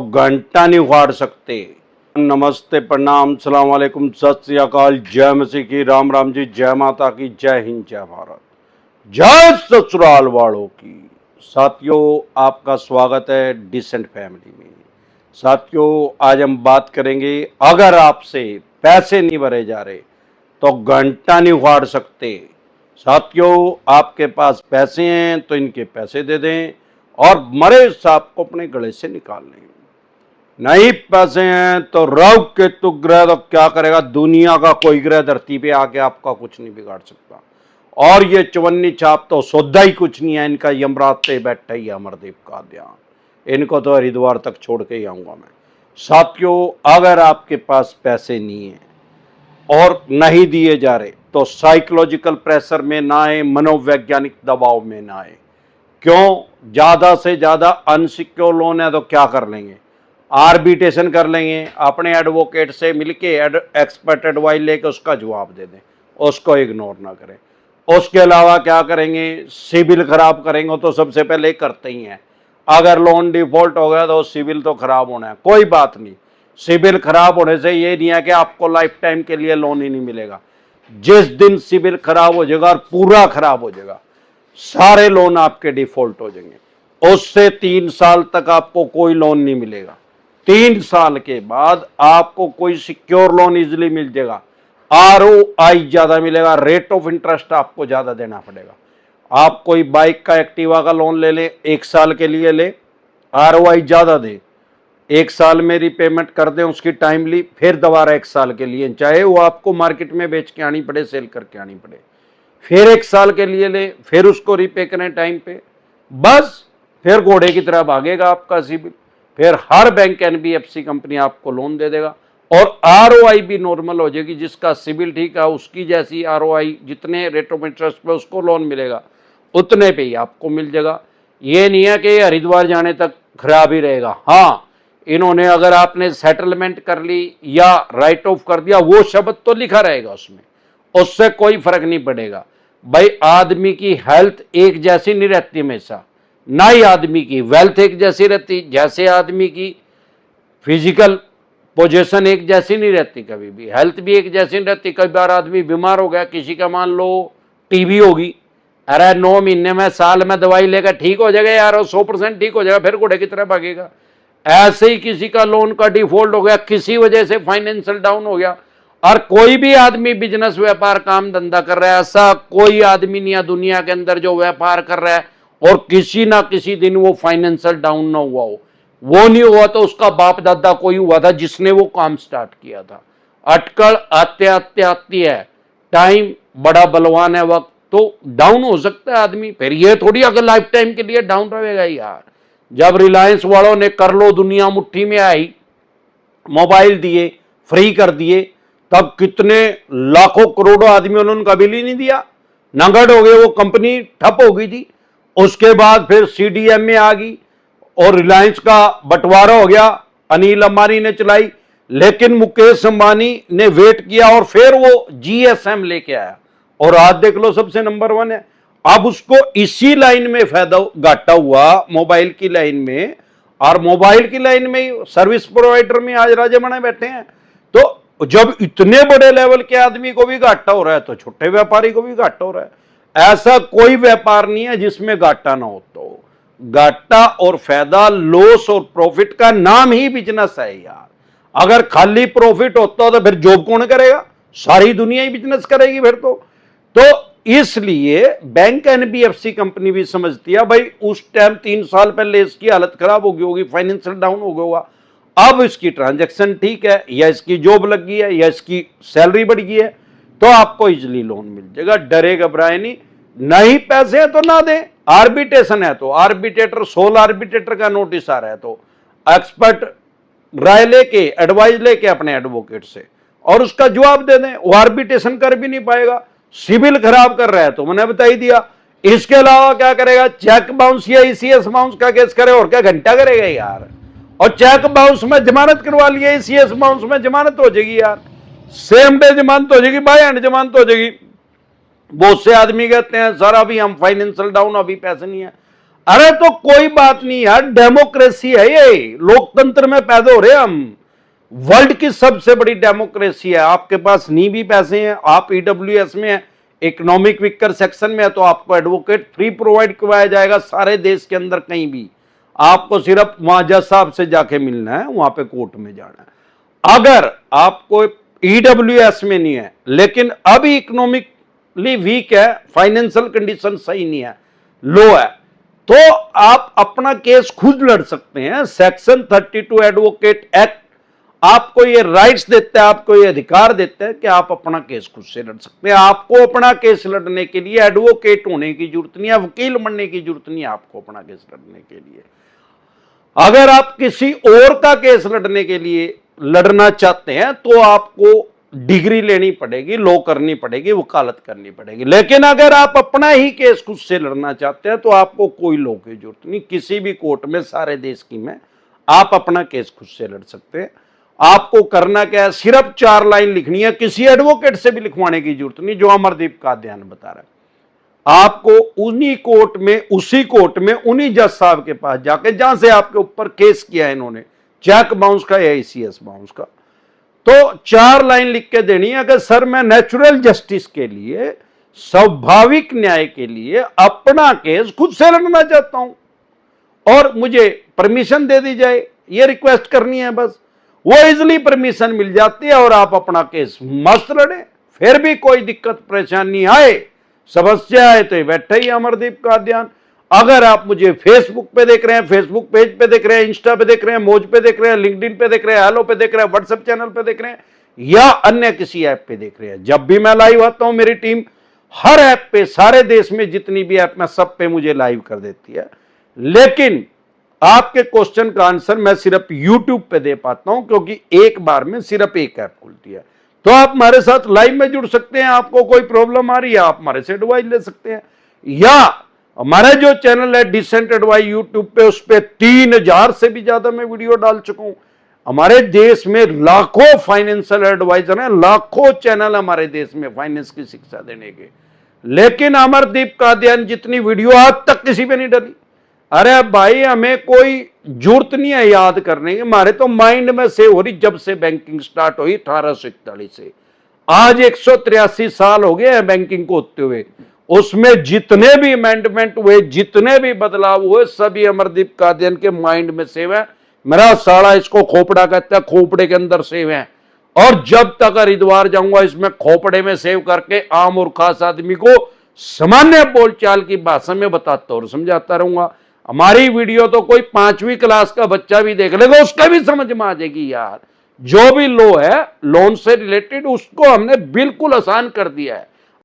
घंटा नहीं उखाड़ सकते। नमस्ते, प्रणाम, सलाम वालेकुम, सत श्री अकाल, जय मसीह की, राम राम जी, जय माता की, जय हिंद, जय भारत, जय ससुराल वालों की। साथियों, आपका स्वागत है डिसेंट फैमिली में। साथियों, आज हम बात करेंगे, अगर आपसे पैसे नहीं भरे जा रहे तो घंटा नहीं उखाड़ सकते। साथियों, आपके पास पैसे हैं तो इनके पैसे दे दें और मरे सांप को अपने गले से निकाल लें। नहीं पैसे हैं तो राहु केतु ग्रह तो क्या करेगा, दुनिया का कोई ग्रह धरती पे आके आपका कुछ नहीं बिगाड़ सकता। और ये चवन्नी छाप तो सौदा ही कुछ नहीं है इनका, यमराज पे बैठा ही अमरदेव का ध्यान। इनको तो हरिद्वार तक छोड़ के ही आऊंगा मैं। साथियों, अगर आपके पास पैसे नहीं है और नहीं दिए जा रहे तो साइकोलॉजिकल प्रेशर में ना आए, मनोवैज्ञानिक दबाव में ना आए। क्यों? ज्यादा से ज्यादा अनसिक्योर लोन है तो क्या कर लेंगे, आर्बिट्रेशन कर लेंगे, अपने एडवोकेट से मिलके एक्सपर्ट एडवाइस लेके उसका जवाब दे दें, उसको इग्नोर ना करें। उसके अलावा क्या करेंगे, सिविल खराब करेंगे तो सबसे पहले करते ही हैं। अगर लोन डिफॉल्ट हो गया तो सिविल तो खराब होना है, कोई बात नहीं। सिविल खराब होने से ये नहीं है कि आपको लाइफ टाइम के लिए लोन ही नहीं मिलेगा। जिस दिन सिविल खराब हो जाएगा और पूरा खराब हो जाएगा, सारे लोन आपके डिफॉल्ट हो जाएंगे। उससे 3 साल तक आपको कोई लोन नहीं मिलेगा। 3 साल के बाद आपको कोई सिक्योर लोन इजिली मिल जाएगा, आरओआई ज्यादा मिलेगा, रेट ऑफ इंटरेस्ट आपको ज्यादा देना पड़ेगा। आप कोई बाइक का, एक्टिवा का लोन ले लें, 1 साल के लिए ले, आरओआई ज्यादा दे, 1 साल में रिपेमेंट कर दें उसकी टाइमली, फिर दोबारा 1 साल के लिए, चाहे वो आपको मार्केट में बेच के आनी पड़े, सेल करके आनी पड़े, फिर 1 साल के लिए ले, फिर उसको रिपे करें टाइम पे, बस फिर घोड़े की तरह भागेगा आपका सिविल। फिर हर बैंक, एनबीएफसी कंपनी आपको लोन दे देगा और आरओआई भी नॉर्मल हो जाएगी। जिसका सिविल ठीक है उसकी जैसी आरओआई, जितने रेट ऑफ इंटरेस्ट पे उसको लोन मिलेगा उतने पे ही आपको मिल जाएगा। ये नहीं है कि हरिद्वार जाने तक खराब ही रहेगा। हाँ, इन्होंने अगर आपने सेटलमेंट कर ली या राइट ऑफ कर दिया, वो शब्द तो लिखा रहेगा उसमें, उससे कोई फर्क नहीं पड़ेगा। भाई, आदमी की हेल्थ एक जैसी नहीं रहती हमेशा, ना ही आदमी की वेल्थ एक जैसी रहती। जैसे आदमी की फिजिकल पोजीशन एक जैसी नहीं रहती, कभी भी हेल्थ भी एक जैसी नहीं रहती। कई बार आदमी बीमार हो गया, किसी का मान लो टीबी होगी, अरे 9 महीने में, साल में दवाई लेकर ठीक हो जाएगा यार, 100% ठीक हो जाएगा, फिर घोड़े की तरह भागेगा। ऐसे ही किसी का लोन का डिफॉल्ट हो गया, किसी वजह से फाइनेंशियल डाउन हो गया, और कोई भी आदमी बिजनेस, व्यापार, काम धंधा कर रहा है, ऐसा कोई आदमी नहीं है दुनिया के अंदर जो व्यापार कर रहा है और किसी ना किसी दिन वो फाइनेंशियल डाउन ना हुआ हो। वो नहीं हुआ तो उसका बाप दादा कोई हुआ था जिसने वो काम स्टार्ट किया था। अटकल आते आते आती है, टाइम बड़ा बलवान है, वक्त तो डाउन हो सकता है आदमी। फिर ये थोड़ी अगर लाइफ टाइम के लिए डाउन रहेगा यार। जब रिलायंस वालों ने कर लो दुनिया मुट्ठी में आई, मोबाइल दिए, फ्री कर दिए, तब कितने लाखों करोड़ों आदमियों ने उनका बिल ही नहीं दिया, नंगड़ हो गए, वो कंपनी ठप हो गई थी। उसके बाद फिर सीडीएमए आ गई और रिलायंस का बंटवारा हो गया, अनिल अंबानी ने चलाई, लेकिन मुकेश अंबानी ने वेट किया और फिर वो जीएसएम लेके आया और आज देख लो सबसे नंबर 1 है। अब उसको इसी लाइन में फायदा घाटा हुआ, मोबाइल की लाइन में, और मोबाइल की लाइन में सर्विस प्रोवाइडर में आज राजा बने बैठे हैं। तो जब इतने बड़े लेवल के आदमी को भी घाटा हो रहा है तो छोटे व्यापारी को भी घाटा हो रहा है। ऐसा कोई व्यापार नहीं है जिसमें घाटा ना हो। तो घाटा और फायदा, लॉस और प्रॉफिट का नाम ही बिजनेस है यार। अगर खाली प्रॉफिट होता तो फिर जॉब कौन करेगा, सारी दुनिया ही बिजनेस करेगी फिर तो इसलिए बैंक, एनबीएफसी कंपनी भी समझती है भाई उस टाइम 3 साल पहले इसकी हालत खराब हो गई होगी, फाइनेंशियल डाउन हो गया होगा, अब इसकी ट्रांजैक्शन ठीक है, या इसकी जॉब लग गई है, या इसकी सैलरी बढ़ गई है, तो आपको इजिली लोन मिल जाएगा। डरे घबराए नहीं पैसे है तो ना दें, आर्बिट्रेशन है तो आर्बिट्रेटर, 16 आर्बिट्रेटर का नोटिस आ रहा है तो एक्सपर्ट राय लेके, एडवाइस लेके अपने एडवोकेट से और उसका जवाब दे दें। वो आर्बिट्रेशन कर भी नहीं पाएगा, सिविल खराब कर रहा है तो मैंने बता ही दिया। इसके अलावा क्या करेगा, चेक बाउंस या ईसीएस बाउंस का केस करे, और क्या घंटा करेगा यार। और चेक बाउंस में जमानत करवा लिया, ईसीएस बाउंस में जमानत हो जाएगी यार, सेम डे जमानत हो जाएगी, बाय हैंड जमानत हो जाएगी। बहुत से आदमी कहते हैं सर अभी हम फाइनेंशियल डाउन, अभी पैसे नहीं है। अरे तो कोई बात नहीं यार, डेमोक्रेसी है ये, लोकतंत्र में पैदा हो रहे हम। वर्ल्ड की सबसे बड़ी डेमोक्रेसी है। आपके पास नहीं भी पैसे हैं, आप ईडब्ल्यूएस में है, इकोनॉमिक वीकर सेक्शन में है, तो आपको एडवोकेट फ्री प्रोवाइड करवाया जाएगा सारे देश के अंदर कहीं भी। आपको सिर्फ वहां जज साहब से जाके मिलना है, वहां पे कोर्ट में जाना है। अगर आपको ईडब्ल्यूएस में नहीं है, लेकिन अभी इकोनॉमिकली वीक है, फाइनेंशियल कंडीशन सही नहीं है, लो है, तो आप अपना केस खुद लड़ सकते हैं। सेक्शन 32 एडवोकेट एक्ट आपको ये राइट्स देता है, आपको ये अधिकार देता है कि आप अपना केस खुद से लड़ सकते हैं। आपको अपना केस लड़ने के लिए एडवोकेट होने की जरूरत नहीं है, वकील बनने की जरूरत नहीं है आपको अपना केस लड़ने के लिए। अगर आप किसी और का केस लड़ने के लिए लड़ना चाहते हैं तो आपको डिग्री लेनी पड़ेगी, लॉ करनी पड़ेगी, वकालत करनी पड़ेगी। लेकिन अगर आप अपना ही केस खुद से लड़ना चाहते हैं तो आपको कोई लॉ की जरूरत नहीं, किसी भी कोर्ट में सारे देश की में आप अपना केस खुद से लड़ सकते हैं। आपको करना क्या है, सिर्फ 4 लाइन लिखनी है, किसी एडवोकेट से भी लिखवाने की जरूरत नहीं, जो अमरदीप कादियान बता रहा है। आपको उन्हीं कोर्ट में, उसी कोर्ट में, उन्हीं जज साहब के पास जाके, जहां से आपके ऊपर केस किया है इन्होंने, चेक बाउंस का या ACS बाउंस का, तो 4 लाइन लिख के देनी है कि सर मैं नेचुरल जस्टिस के लिए, स्वाभाविक न्याय के लिए अपना केस खुद से लड़ना चाहता हूं और मुझे परमिशन दे दी जाए, ये रिक्वेस्ट करनी है बस। वो इजिली परमिशन मिल जाती है और आप अपना केस मस्त लड़े, फिर भी कोई दिक्कत परेशानी आए, समस्या आए, तो ये बैठे ही अमरदीप कादियान। अगर आप मुझे फेसबुक पे देख रहे हैं, फेसबुक पेज पे देख रहे हैं, इंस्टा पे देख रहे हैं, मौज पे देख रहे हैं, लिंक्डइन पे देख रहे हैं, हेलो पे देख रहे हैं, व्हाट्सएप चैनल पे देख रहे हैं, या अन्य किसी ऐप पे देख रहे हैं, जब भी मैं लाइव आता हूं मेरी टीम हर ऐप पे, सारे देश में जितनी भी ऐप में, सब पे मुझे लाइव कर देती है। लेकिन आपके क्वेश्चन का आंसर मैं सिर्फ यूट्यूब पे दे पाता हूं, क्योंकि एक बार में सिर्फ एक ऐप खुलती है। तो आप हमारे साथ लाइव में जुड़ सकते हैं, आपको कोई प्रॉब्लम आ रही है आप हमारे से एडवाइस ले सकते हैं, या हमारा जो चैनल है डिसेंट एडवाइस यूट्यूब पे, उस पे 3000 से भी ज्यादा मैं वीडियो डाल चुका हूं। हमारे देश में लाखों फाइनेंशियल एडवाइजर हैं, लाखों चैनल हमारे देश में फाइनेंस की शिक्षा देने के, लेकिन अमरदीप कादियान जितनी वीडियो आज तक किसी पे नहीं डाली। अरे भाई हमें कोई जरूरत नहीं है याद करने की, हमारे तो माइंड में सेव हो रही जब से बैंकिंग स्टार्ट हुई 1841 से। आज 183 साल हो गए हैं बैंकिंग को होते हुए। उसमें जितने भी अमेंडमेंट हुए, जितने भी बदलाव हुए, सभी अमरदीप कादियान के माइंड में सेव है। मेरा साला इसको खोपड़ा कहता है, खोपड़े के अंदर सेव है, और जब तक हरिद्वार जाऊंगा इसमें खोपड़े में सेव करके आम और खास आदमी को सामान्य बोलचाल की भाषा में बताता और समझाता रहूंगा। हमारी वीडियो तो कोई 5वीं क्लास का बच्चा भी देख लेगा, उसका भी समझ में आ जाएगी यार। जो भी लॉ है, लोन से रिलेटेड, उसको हमने बिल्कुल आसान कर दिया है।